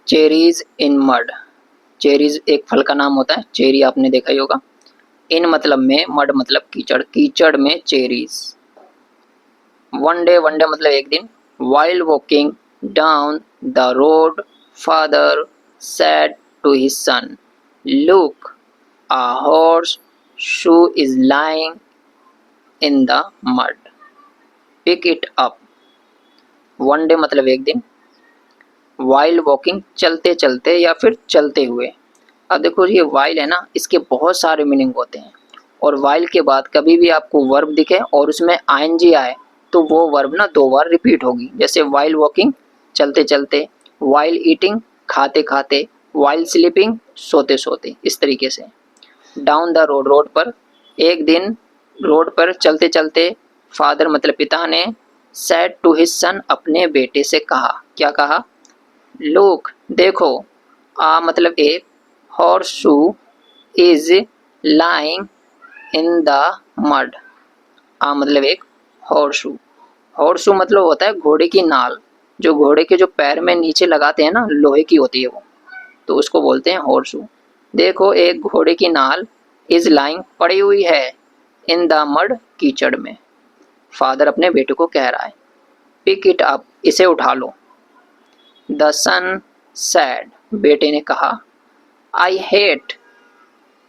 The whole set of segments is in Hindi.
Cherries in mud. चेरीज एक फल का नाम होता है, चेरी आपने देखा ही होगा। इन मतलब में, मड मतलब कीचड़, कीचड़ में चेरीज। वन डे मतलब एक दिन। While walking down the road father said to his son, look, a horseshoe is lying in the mud, pick it up। One day मतलब एक दिन। वाइल वॉकिंग चलते चलते या फिर चलते हुए। अब देखो ये वाइल है ना, इसके बहुत सारे मीनिंग होते हैं। और वाइल के बाद कभी भी आपको वर्ब दिखे और उसमें आईएनजी आए तो वो वर्ब ना 2 बार रिपीट होगी। जैसे वाइल वॉकिंग चलते चलते, वाइल ईटिंग खाते खाते, वाइल स्लीपिंग सोते सोते, इस तरीके से। डाउन द रोड रोड पर, एक दिन रोड पर चलते चलते, फादर मतलब पिता ने, सेड टू हिज सन अपने बेटे से कहा, क्या कहा? लुक देखो, आ मतलब एक, horseshoe is lying in the mud. आ मतलब एक, हॉर्सशू। हॉर्सशू मतलब होता है घोड़े की नाल, जो घोड़े के जो पैर में नीचे लगाते हैं ना, लोहे की होती है वो, तो उसको बोलते हैं हॉर्सशू। देखो एक घोड़े की नाल, इज लाइंग पड़ी हुई है, इन द मड कीचड़ में। फादर अपने बेटे को कह रहा है, पिक इट अप इसे उठा लो। द सन सैड बेटे ने कहा, I hate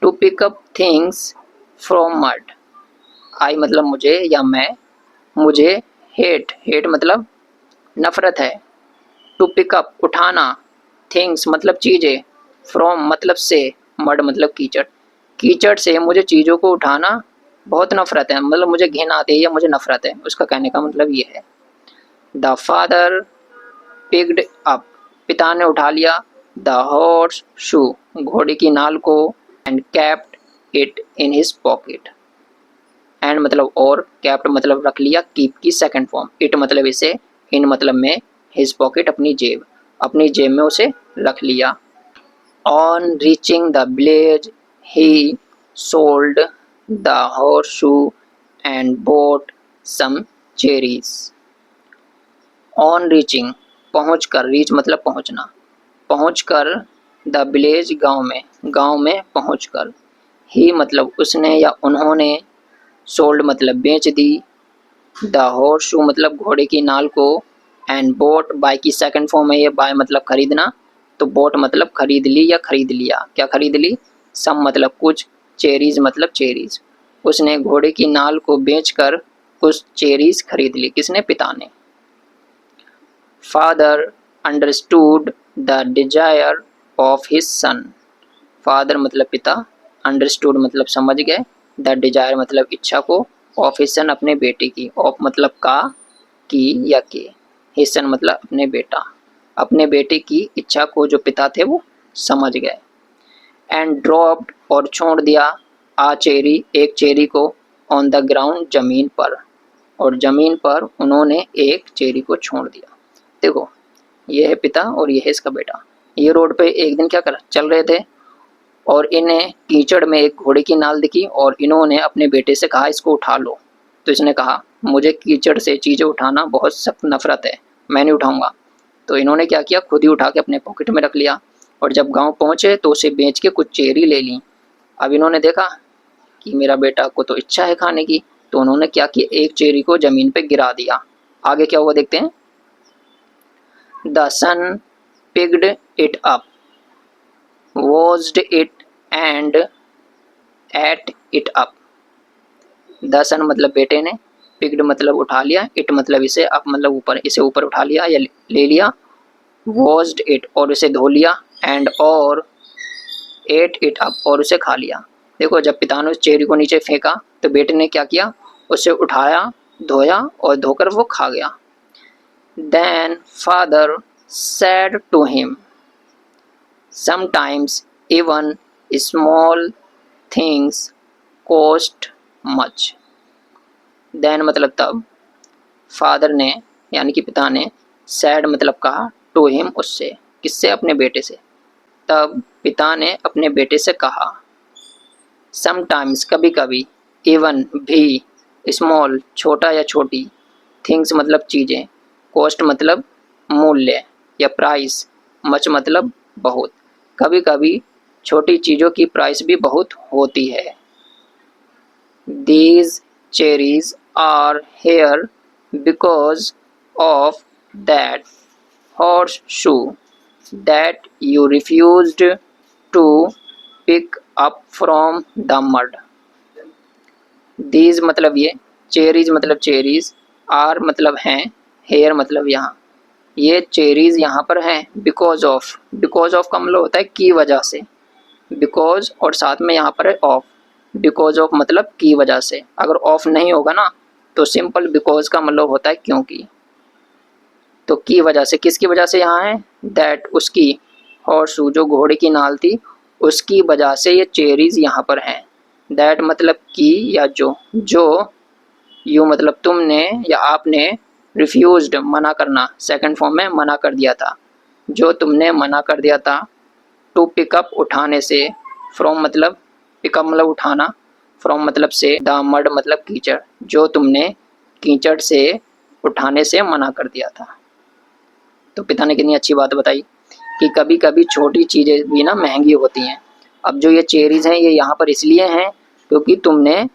to pick up things from mud. I मतलब मुझे या मैं, मुझे हेट, हेट मतलब नफरत है, टू पिक अप उठाना, थिंग्स मतलब चीज़ें, फ्रॉम मतलब से, मड मतलब कीचड़, कीचड़ से मुझे चीज़ों को उठाना बहुत नफरत है, मतलब मुझे घिन आती है या मुझे नफरत है, उसका कहने का मतलब ये है। द फादर पिक्ड अप पिता ने उठा लिया, द हॉर्स शू घोड़े की नाल को, and kept it in his pocket. And मतलब और, कैप्ट मतलब रख लिया, कीप की सेकंड फॉर्म, इट मतलब इसे, इन मतलब में, हिज पॉकेट अपनी जेब, अपनी जेब में उसे रख लिया। On reaching the village he sold the horseshoe and bought some cherries। On reaching पहुँच कर, रीच मतलब पहुँचना, पहुँच कर, द विलेज गांव में पहुँच कर, ही मतलब उसने या उन्होंने, सोल्ड मतलब बेच दी, द horseshoe मतलब घोड़े की नाल को, एंड बोट बाय की सेकंड फॉर्म है ये, बाय मतलब खरीदना, तो बोट मतलब खरीद ली या खरीद लिया, क्या खरीद ली? सम मतलब कुछ, चेरीज मतलब चेरीज, उसने घोड़े की नाल को बेचकर कुछ चेरीज खरीद ली, किसने? पिता ने। Father understood the desire of his son. Father मतलब पिता, अंडरस्टूड मतलब समझ गए, द डिजायर मतलब इच्छा को, ऑफ हिज सन अपने बेटे की, ऑफ मतलब का, की या के, हिज सन मतलब अपने बेटा, अपने बेटे की इच्छा को जो पिता थे वो समझ गए। एंड ड्रॉप्ड और छोड़ दिया, आ चेरी एक चेरी को, ऑन द ग्राउंड जमीन पर, और जमीन पर उन्होंने एक चेरी को छोड़ दिया। देखो ये है पिता और ये है इसका बेटा। ये रोड पे एक दिन क्या कर चल रहे थे और इन्हें कीचड़ में एक घोड़े की नाल दिखी और इन्होंने अपने बेटे से कहा इसको उठा लो। तो इसने कहा मुझे कीचड़ से चीज़ें उठाना बहुत सख्त नफरत है, मैं नहीं उठाऊंगा। तो इन्होंने क्या किया, खुद ही उठा के अपने पॉकेट में रख लिया, और जब गांव पहुंचे तो उसे बेच के कुछ चेरी ले ली। अब इन्होंने देखा कि मेरा बेटा को तो इच्छा है खाने की, तो उन्होंने क्या किया, एक चेरी को जमीन पे गिरा दिया। आगे क्या हुआ देखते हैं। The son picked it up, washed it and ate it up. The son मतलब बेटे ने, पिक्ड मतलब उठा लिया, इट मतलब इसे, अप मतलब ऊपर, इसे ऊपर उठा लिया या ले लिया, वॉज्ड इट और उसे धो लिया, एंड और एट इट अप और उसे खा लिया। देखो जब पिता ने उस चेरी को नीचे फेंका तो बेटे ने क्या किया, उसे उठाया, धोया और धोकर वो खा गया। Then father said to him, sometimes even small things cost much. Then मतलब तब, फादर ने यानी कि पिता ने, सैड मतलब कहा, टू हिम उससे, किससे? अपने बेटे से। तब पिता ने अपने बेटे से कहा, समटाइम्स कभी कभी, इवन भी, स्मॉल छोटा या छोटी, थिंग्स मतलब चीज़ें, कॉस्ट मतलब मूल्य या प्राइस, मच मतलब बहुत। कभी कभी छोटी चीज़ों की प्राइस भी बहुत होती है। These cherries are here because of that horseshoe that you refused to pick up from the mud। These मतलब ये, cherries मतलब cherries, are मतलब हैं, here मतलब यहाँ। ये चेरीज यहाँ पर हैं बिकॉज ऑफ। बिकॉज ऑफ का मतलब होता है की वजह से। बिकॉज और साथ में यहाँ पर है ऑफ। बिकॉज ऑफ मतलब की वजह से। अगर ऑफ नहीं होगा ना तो सिंपल बिकॉज का मतलब होता है क्योंकि। तो की वजह से, किसकी वजह से यहाँ है? दैट, उसकी, हॉर्सशू जो घोड़े की नाल थी उसकी वजह से ये चेरीज यहाँ पर हैं। दैट मतलब की या जो यू मतलब तुमने या आपने, रिफ्यूज्ड मना करना, सेकंड फॉर्म में मना कर दिया था, जो तुमने मना कर दिया था, टू पिकअप उठाने से, फ्रॉम मतलब पिकअप मतलब उठाना, फ्रॉम मतलब से, द मड मतलब कीचड़, जो तुमने कीचड़ से उठाने से मना कर दिया था। तो पिता ने कितनी अच्छी बात बताई कि कभी कभी छोटी चीज़ें भी ना महंगी होती हैं। अब जो ये चेरीज हैं ये यहाँ पर इसलिए हैं क्योंकि तुमने,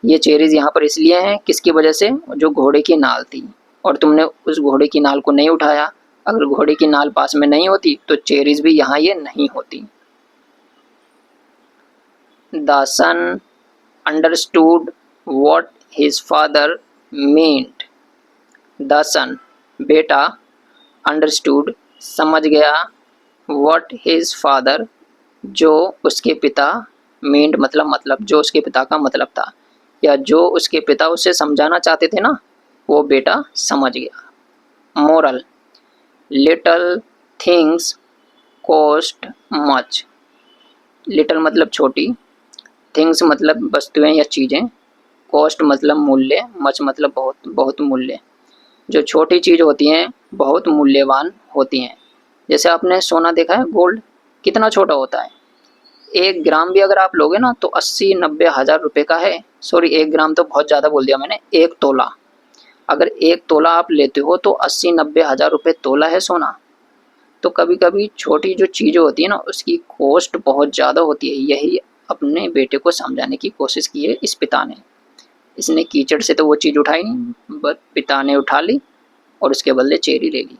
ये चेरीज यहाँ पर इसलिए हैं किसकी वजह से? जो घोड़े की नाल थी और तुमने उस घोड़े की नाल को नहीं उठाया। अगर घोड़े की नाल पास में नहीं होती तो चेरीज भी यहाँ ये नहीं होती। The son understood what his father meant. The son बेटा, अंडरस्टूड समझ गया, वॉट हिज फादर जो उसके पिता, मीन्ट मतलब जो उसके पिता का मतलब था, या जो उसके पिता उसे समझाना चाहते थे ना, वो बेटा समझ गया। Moral, little things cost much. Little मतलब छोटी, थिंग्स मतलब वस्तुएं या चीज़ें, कॉस्ट मतलब मूल्य, मच मतलब बहुत, बहुत मूल्य। जो छोटी चीज़ होती हैं बहुत मूल्यवान होती हैं। जैसे आपने सोना देखा है, गोल्ड कितना छोटा होता है। 1 ग्राम भी अगर आप लोगे ना तो 80-90 हज़ार रुपये का है। सॉरी, 1 ग्राम तो बहुत ज़्यादा बोल दिया मैंने, 1 तोला। अगर 1 तोला आप लेते हो तो 80-90 हज़ार रुपये तोला है सोना। तो कभी कभी छोटी जो चीज़ें होती है ना उसकी कॉस्ट बहुत ज़्यादा होती है। यही अपने बेटे को समझाने की कोशिश की है इस पिता ने। इसने कीचड़ से तो वो चीज़ उठाई नहीं, बट पिता ने उठा ली और उसके बदले चेरी ले ली।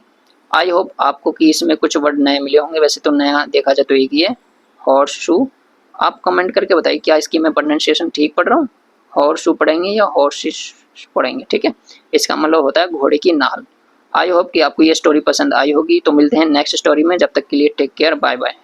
आई होप आपको कि इसमें कुछ वर्ड नए मिले होंगे। वैसे तो नया देखा जाए तो एक ही है, हॉर्स शू। आप कमेंट करके बताइए क्या इसकी मैं प्रोनाउंसिएशन ठीक पढ़ रहा हूँ, हॉर्स शू पढ़ेंगे या हॉर्सिस पढ़ेंगे, ठीक है। इसका मतलब होता है घोड़े की नाल। आई होप कि आपको ये स्टोरी पसंद आई होगी। तो मिलते हैं नेक्स्ट स्टोरी में, जब तक के लिए टेक केयर, बाय बाय।